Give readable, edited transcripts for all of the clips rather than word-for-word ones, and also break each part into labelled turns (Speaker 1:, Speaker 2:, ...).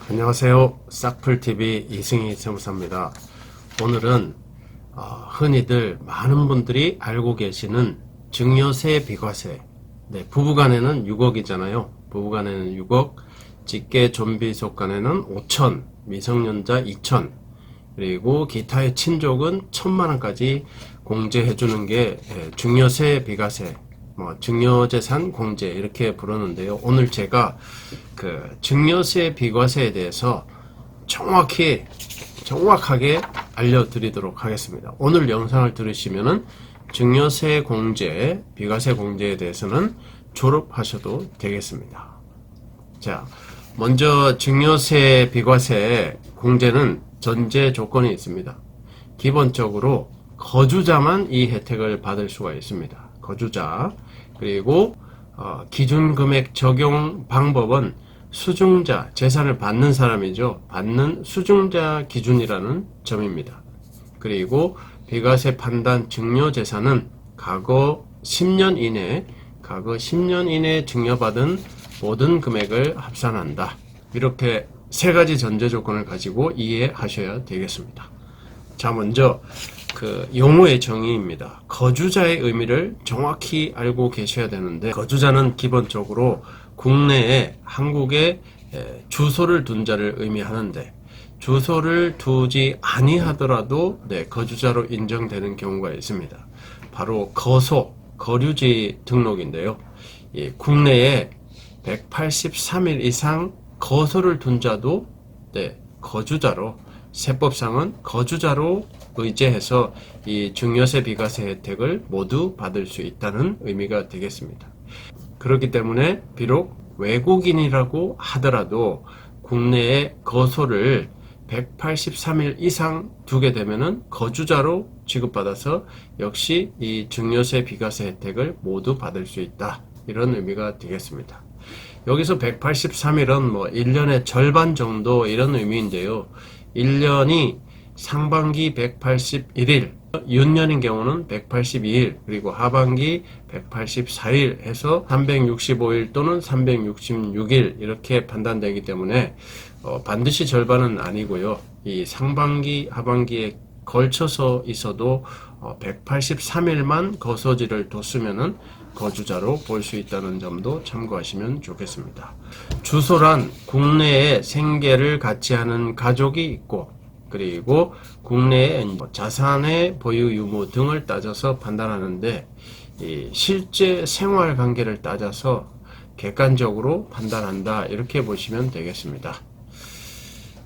Speaker 1: 안녕하세요. 싹풀TV 이승희 세무사입니다. 오늘은 흔히들 많은 분들이 알고 계시는 증여세 비과세, 부부간에는 6억이잖아요. 부부간에는 6억, 직계 존비속 간에는 5천, 미성년자 2천, 그리고 기타의 친족은 1,000만원까지 공제해주는 게 증여세 비과세, 증여재산 공제 이렇게 부르는데요. 오늘 제가 그 증여세 비과세에 대해서 정확하게 알려드리도록 하겠습니다. 오늘 영상을 들으시면은 증여세 공제, 비과세 공제에 대해서는 졸업하셔도 되겠습니다. 자, 먼저 증여세 비과세 공제는 전제 조건이 있습니다. 기본적으로 거주자만 이 혜택을 받을 수가 있습니다. 거주자. 그리고 기준금액 적용 방법은 수증자, 재산을 받는 사람이죠. 받는 수증자 기준이라는 점입니다. 그리고 비과세 판단 증여재산은 과거 10년 이내 증여받은 모든 금액을 합산한다. 이렇게 세 가지 전제 조건을 가지고 이해하셔야 되겠습니다. 자, 먼저 그 용어의 정의입니다. 거주자의 의미를 정확히 알고 계셔야 되는데, 거주자는 기본적으로 국내에 한국에 주소를 둔 자를 의미하는데, 주소를 두지 아니하더라도 거주자로 인정되는 경우가 있습니다. 바로 거류지 등록인데요. 국내에 183일 이상 거소를 둔 자도 거주자로, 세법상은 거주자로 의제해서 이 증여세 비과세 혜택을 모두 받을 수 있다는 의미가 되겠습니다. 그렇기 때문에 비록 외국인이라고 하더라도 국내에 거소를 183일 이상 두게 되면은 거주자로 취급받아서 역시 이 증여세 비과세 혜택을 모두 받을 수 있다. 이런 의미가 되겠습니다. 여기서 183일은 1년의 절반 정도 이런 의미인데요. 1년이 상반기 181일, 윤년인 경우는 182일, 그리고 하반기 184일 해서 365일 또는 366일 이렇게 판단되기 때문에 반드시 절반은 아니고요. 이 상반기, 하반기에 걸쳐서 있어도 183일만 거소지를 뒀으면은 거주자로 볼 수 있다는 점도 참고하시면 좋겠습니다. 주소란 국내에 생계를 같이 하는 가족이 있고, 그리고 국내에 자산의 보유 유무 등을 따져서 판단하는데, 실제 생활 관계를 따져서 객관적으로 판단한다, 이렇게 보시면 되겠습니다.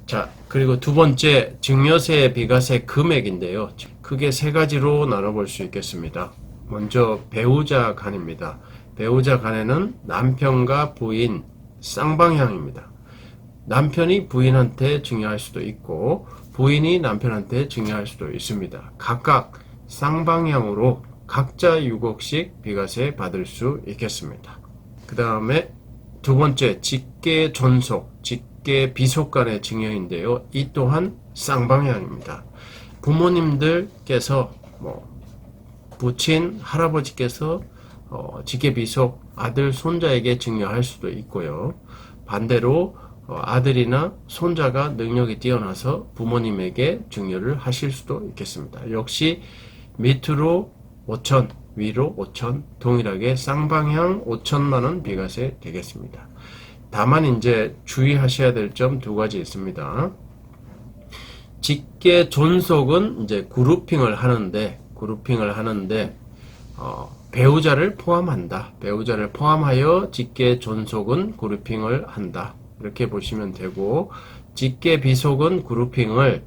Speaker 1: 자, 그리고 두 번째, 증여세 비과세 금액인데요. 크게 세 가지로 나눠볼 수 있겠습니다. 먼저 배우자 간입니다. 배우자 간에는 남편과 부인 쌍방향입니다. 남편이 부인한테 증여할 수도 있고 부인이 남편한테 증여할 수도 있습니다. 각각 쌍방향으로 각자 6억씩 비과세 받을 수 있겠습니다. 그 다음에 두 번째, 직계 존속, 직계 비속 간의 증여인데요. 이 또한 쌍방향입니다. 부모님들께서 부친, 할아버지께서 직계 비속 아들, 손자에게 증여할 수도 있고요. 반대로 아들이나 손자가 능력이 뛰어나서 부모님에게 증여를 하실 수도 있겠습니다. 역시 밑으로 5천, 위로 5천, 동일하게 쌍방향 5천만원 비과세 되겠습니다. 다만 이제 주의하셔야 될 점 두 가지 있습니다. 직계 존속은 이제 그룹핑을 하는데 배우자를 포함한다. 배우자를 포함하여 직계 존속은 그룹핑을 한다. 이렇게 보시면 되고, 직계 비속은 그룹핑을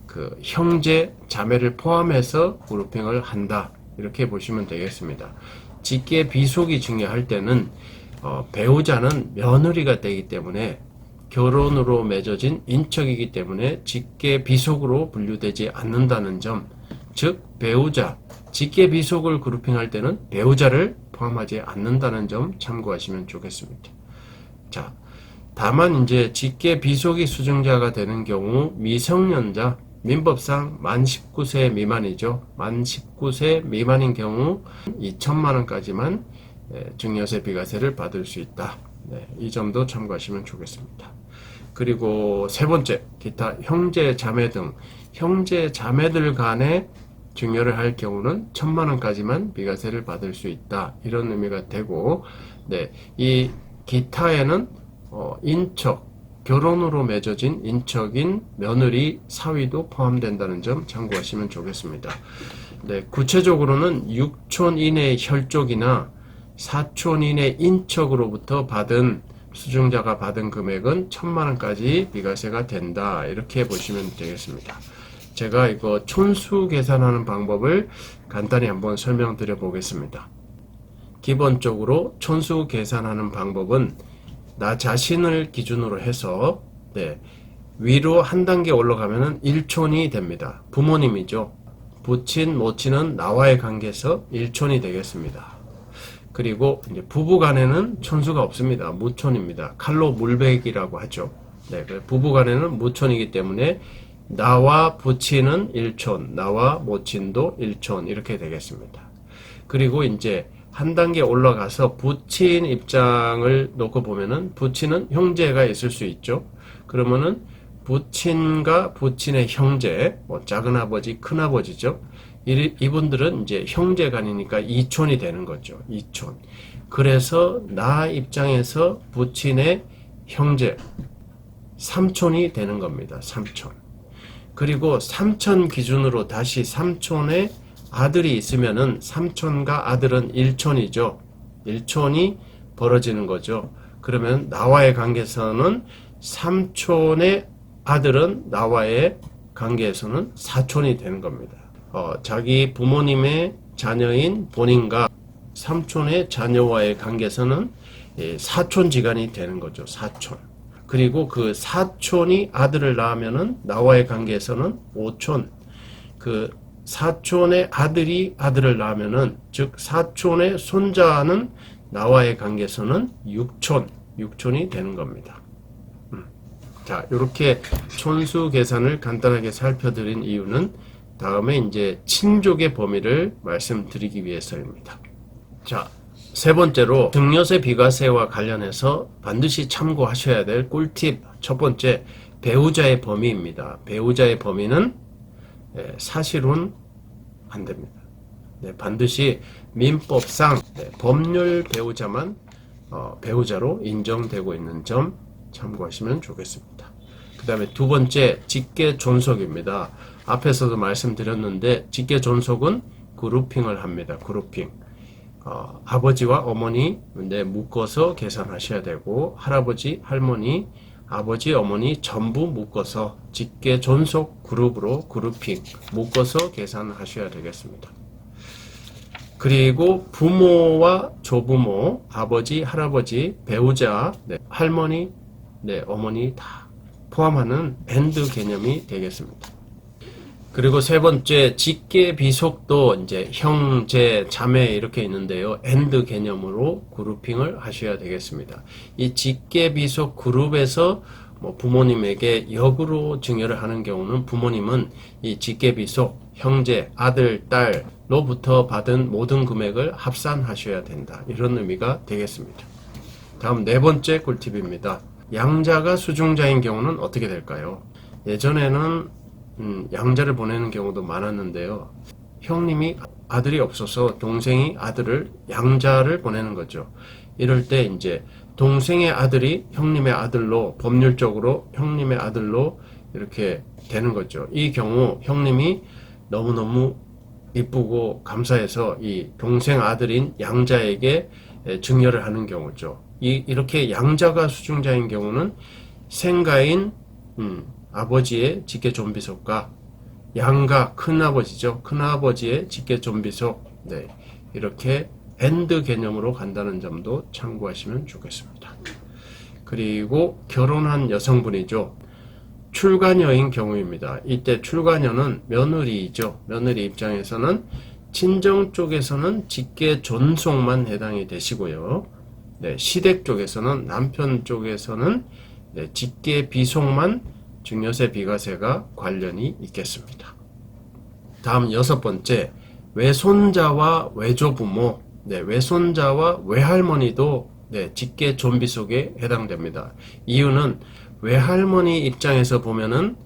Speaker 1: 그 형제, 자매를 포함해서 그룹핑을 한다. 이렇게 보시면 되겠습니다. 직계 비속이 증여할 때는 배우자는 며느리가 되기 때문에 결혼으로 맺어진 인척이기 때문에 직계 비속으로 분류되지 않는다는 점, 즉 배우자, 직계 비속을 그룹핑할 때는 배우자를 포함하지 않는다는 점 참고하시면 좋겠습니다. 자, 다만 이제 직계 비속이 수증자가 되는 경우 미성년자, 민법상 만 19세 미만이죠. 만 19세 미만인 경우 2천만원까지만 증여세 비과세를 받을 수 있다. 이 점도 참고하시면 좋겠습니다. 그리고 세 번째, 기타 형제 자매 등 형제 자매들 간에 증여를 할 경우는 1,000만 원까지만 비과세를 받을 수 있다. 이런 의미가 되고, 네, 이 기타에는 인척, 결혼으로 맺어진 인척인 며느리, 사위도 포함된다는 점 참고하시면 좋겠습니다. 네, 구체적으로는 6촌 이내 혈족이나 4촌 이내 인척으로부터 받은 수증자가 받은 금액은 1,000만 원까지 비과세가 된다. 이렇게 보시면 되겠습니다. 제가 이거 촌수 계산하는 방법을 간단히 한번 설명드려 보겠습니다. 기본적으로 촌수 계산하는 방법은 나 자신을 기준으로 해서 위로 한 단계 올라가면 1촌이 됩니다. 부모님이죠. 부친, 모친은 나와의 관계에서 1촌이 되겠습니다. 그리고 이제 부부 간에는 촌수가 없습니다. 무촌입니다. 칼로 물베기라고 하죠. 부부 간에는 무촌이기 때문에 나와 부친은 1촌, 나와 모친도 1촌 이렇게 되겠습니다. 그리고 이제 한 단계 올라가서 부친 입장을 놓고 보면은 부친은 형제가 있을 수 있죠. 그러면은 부친과 부친의 형제, 작은아버지, 큰아버지죠. 이분들은 이제 형제간이니까 2촌이 되는 거죠. 2촌. 그래서 나 입장에서 부친의 형제 3촌이 되는 겁니다. 3촌. 그리고 3촌 기준으로 다시 3촌에 아들이 있으면은 3촌과 아들은 1촌이죠. 1촌이 벌어지는 거죠. 그러면 나와의 관계에서는 3촌의 아들은 나와의 관계에서는 4촌이 되는 겁니다. 자기 부모님의 자녀인 본인과 3촌의 자녀와의 관계에서는 4촌 지간이 되는 거죠. 4촌. 그리고 그 4촌이 아들을 낳으면은 나와의 관계에서는 5촌. 그 4촌의 아들이 아들을 낳으면은 즉 4촌의 손자는 나와의 관계에서는 6촌이 되는 겁니다. 자, 이렇게 촌수 계산을 간단하게 살펴드린 이유는 다음에 이제 친족의 범위를 말씀드리기 위해서입니다. 자, 세 번째로 증여세 비과세와 관련해서 반드시 참고하셔야 될 꿀팁 첫 번째, 배우자의 범위입니다. 배우자의 범위는 사실혼 안 됩니다. 반드시 민법상 법률 배우자만 배우자로 인정되고 있는 점 참고하시면 좋겠습니다. 그 다음에 두 번째, 직계 존속입니다. 앞에서도 말씀드렸는데 직계 존속은 그룹핑을 합니다. 그룹핑. 아버지와 어머니 묶어서 계산하셔야 되고 할아버지, 할머니, 아버지, 어머니 전부 묶어서 직계 존속 그룹으로 그룹핑 묶어서 계산하셔야 되겠습니다. 그리고 부모와 조부모, 아버지, 할아버지, 배우자, 할머니, 어머니 다 포함하는 밴드 개념이 되겠습니다. 그리고 세 번째, 직계 비속도 이제 형제, 자매 이렇게 있는데요. 엔드 개념으로 그룹핑을 하셔야 되겠습니다. 이 직계 비속 그룹에서 부모님에게 역으로 증여를 하는 경우는 부모님은 이 직계 비속 형제, 아들, 딸로부터 받은 모든 금액을 합산하셔야 된다. 이런 의미가 되겠습니다. 다음 네 번째 꿀팁입니다. 양자가 수중자인 경우는 어떻게 될까요? 예전에는 양자를 보내는 경우도 많았는데요. 형님이 아들이 없어서 동생이 아들을 양자를 보내는 거죠. 이럴 때 이제 동생의 아들이 형님의 아들로 법률적으로 형님의 아들로 이렇게 되는 거죠. 이 경우 형님이 너무너무 이쁘고 감사해서 이 동생 아들인 양자에게 증여를 하는 경우죠. 이렇게 양자가 수중자인 경우는 생가인 아버지의 직계 존비속과 양가 큰아버지죠. 큰아버지의 직계 존비속 이렇게 엔드 개념으로 간다는 점도 참고하시면 좋겠습니다. 그리고 결혼한 여성분이죠. 출가녀인 경우입니다. 이때 출가녀는 며느리이죠. 며느리 입장에서는 친정 쪽에서는 직계 존속만 해당이 되시고요. 시댁 쪽에서는 남편 쪽에서는 직계 비속만 증여세 비과세가 관련이 있겠습니다. 다음 여섯 번째, 외손자와 외조부모, 외손자와 외할머니도 직계 존비속에 해당됩니다. 이유는 외할머니 입장에서 보면은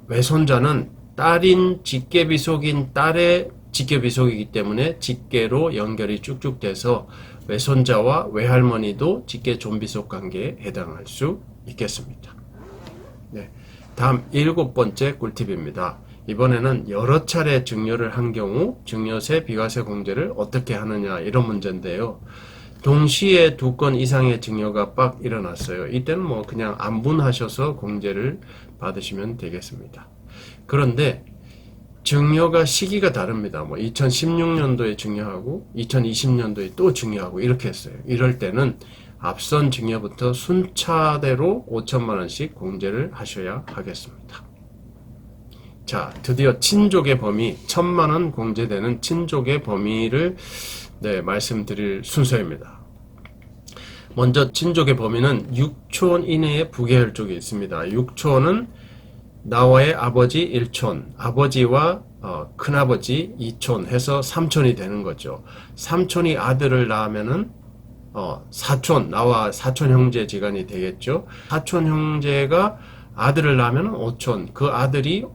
Speaker 1: 외손자는 딸인 직계비속인 딸의 직계비속이기 때문에 직계로 연결이 쭉쭉 돼서 외손자와 외할머니도 직계 존비속 관계에 해당할 수 있겠습니다. 네, 다음 7번째 꿀팁입니다. 이번에는 여러 차례 증여를 한 경우 증여세, 비과세 공제를 어떻게 하느냐 이런 문제인데요. 동시에 2건 이상의 증여가 빡 일어났어요. 이때는 뭐 그냥 안분하셔서 공제를 받으시면 되겠습니다. 그런데 증여가 시기가 다릅니다. 뭐 2016년도에 증여하고 2020년도에 또 증여하고 이렇게 했어요. 이럴 때는 앞선 증여부터 순차대로 5천만 원씩 공제를 하셔야 하겠습니다. 자, 드디어 친족의 범위 1,000만 원 공제되는 친족의 범위를 말씀드릴 순서입니다. 먼저 친족의 범위는 6촌 이내의 부계혈족이 있습니다. 6촌은 나와의 아버지 1촌, 아버지와 큰아버지 2촌 해서 3촌이 되는 거죠. 3촌이 아들을 낳으면은 사촌, 나와 사촌 형제 지간이 되겠죠. 사촌 형제가 아들을 낳으면 5촌, 그 아들이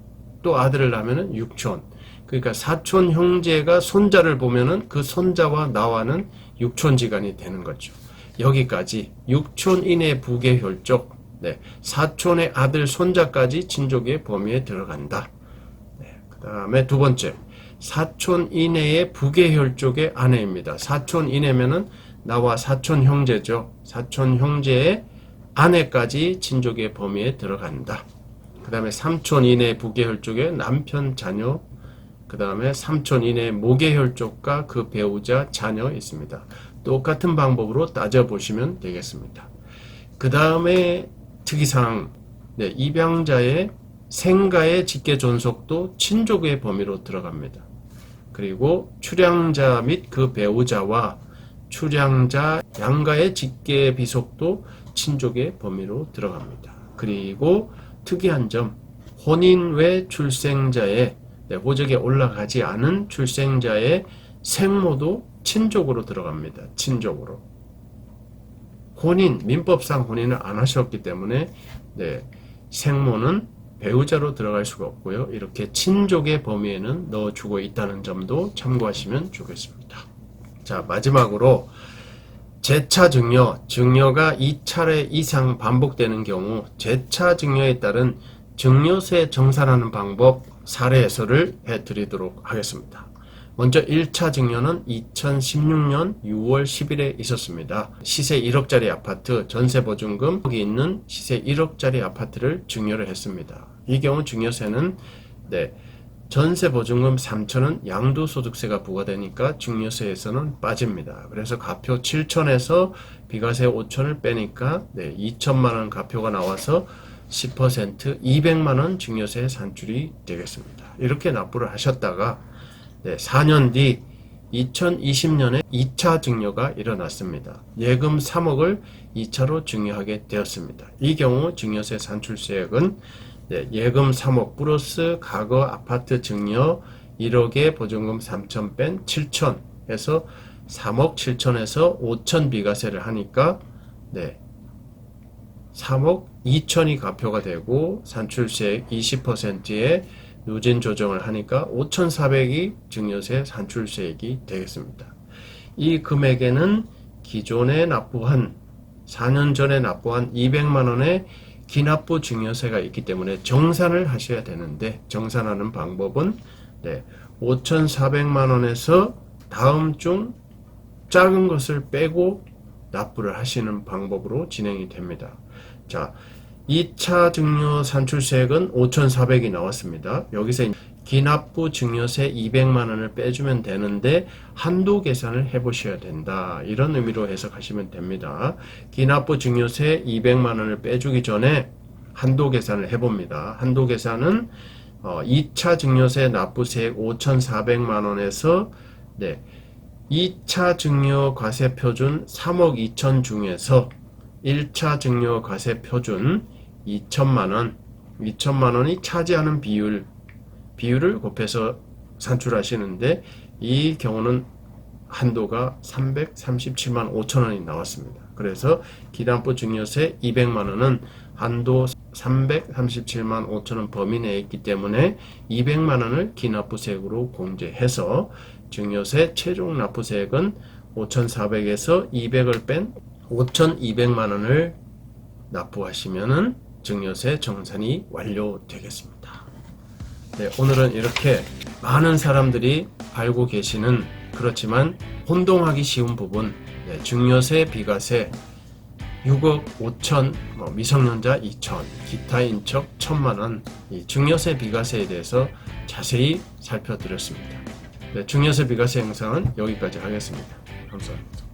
Speaker 1: 또 아들을 낳으면 6촌. 그러니까 사촌 형제가 손자를 보면은 그 손자와 나와는 6촌 지간이 되는 거죠. 여기까지 6촌 이내 부계혈족, 사촌의 아들 손자까지 친족의 범위에 들어간다. 그 다음에 두 번째, 사촌 이내의 부계혈족의 아내입니다. 사촌 이내면은 나와 사촌 형제죠. 사촌 형제의 아내까지 친족의 범위에 들어간다. 그 다음에 3촌 이내 부계혈족의 남편, 자녀, 그 다음에 3촌 이내 모계혈족과 그 배우자, 자녀 있습니다. 똑같은 방법으로 따져보시면 되겠습니다. 그 다음에 특이사항, 입양자의 생가의 직계 존속도 친족의 범위로 들어갑니다. 그리고 출양자 및 그 배우자와 출양자 양가의 직계 비속도 친족의 범위로 들어갑니다. 그리고 특이한 점, 혼인 외 출생자의 호적에 올라가지 않은 출생자의 생모도 친족으로 들어갑니다. 친족으로. 혼인, 민법상 혼인을 안 하셨기 때문에 생모는 배우자로 들어갈 수가 없고요. 이렇게 친족의 범위에는 넣어주고 있다는 점도 참고하시면 좋겠습니다. 자, 마지막으로 재차 증여, 증여가 2차례 이상 반복되는 경우 재차 증여에 따른 증여세 정산하는 방법 사례 해설을 해드리도록 하겠습니다. 먼저 1차 증여는 2016년 6월 10일에 있었습니다. 시세 1억짜리 아파트, 전세보증금 여기 있는 시세 1억짜리 아파트를 증여를 했습니다. 이 경우 증여세는 전세보증금 3천은 양도소득세가 부과되니까 증여세에서는 빠집니다. 그래서 가표 7천에서 비과세 5천을 빼니까 2천만원 가표가 나와서 10% 200만원 증여세 산출이 되겠습니다. 이렇게 납부를 하셨다가 4년 뒤 2020년에 2차 증여가 일어났습니다. 예금 3억을 2차로 증여하게 되었습니다. 이 경우 증여세 산출세액은 예금 3억 플러스 과거 아파트 증여 1억에 보증금 3천 뺀 7천 해서 3억 7천에서 5천 비과세를 하니까 3억 2천이 가표가 되고 산출세액 20%의 누진 조정을 하니까 5,400이 증여세 산출세액이 되겠습니다. 이 금액에는 기존에 납부한 4년 전에 납부한 200만원의 기납부 증여세가 있기 때문에 정산을 하셔야 되는데 정산하는 방법은 5,400만원에서 다음 중 작은 것을 빼고 납부를 하시는 방법으로 진행이 됩니다. 자, 2차 증여 산출세액은 5,400이 나왔습니다. 여기서 기납부 증여세 200만원을 빼주면 되는데 한도 계산을 해보셔야 된다. 이런 의미로 해석하시면 됩니다. 기납부 증여세 200만원을 빼주기 전에 한도 계산을 해봅니다. 한도 계산은 2차 증여세 납부세액 5,400만원에서 2차 증여 과세 표준 3억 2천 중에서 1차 증여 과세 표준 2천만원이 차지하는 비율을 곱해서 산출하시는데 이 경우는 한도가 337만 5천원이 나왔습니다. 그래서 기납부 증여세 200만원은 한도 337만 5천원 범위 내에 있기 때문에 200만 원을 기납부세액으로 공제해서 증여세 최종 납부세액은 5,400에서 200을 뺀 5,200만 원을 납부하시면은 증여세 정산이 완료되겠습니다. 네, 오늘은 이렇게 많은 사람들이 알고 계시는 그렇지만 혼동하기 쉬운 부분, 네, 증여세, 비과세 6억 5천, 미성년자 2천, 기타 인척 1,000만 원, 이 증여세, 비과세에 대해서 자세히 살펴드렸습니다. 네, 증여세, 비과세 영상은 여기까지 하겠습니다. 감사합니다.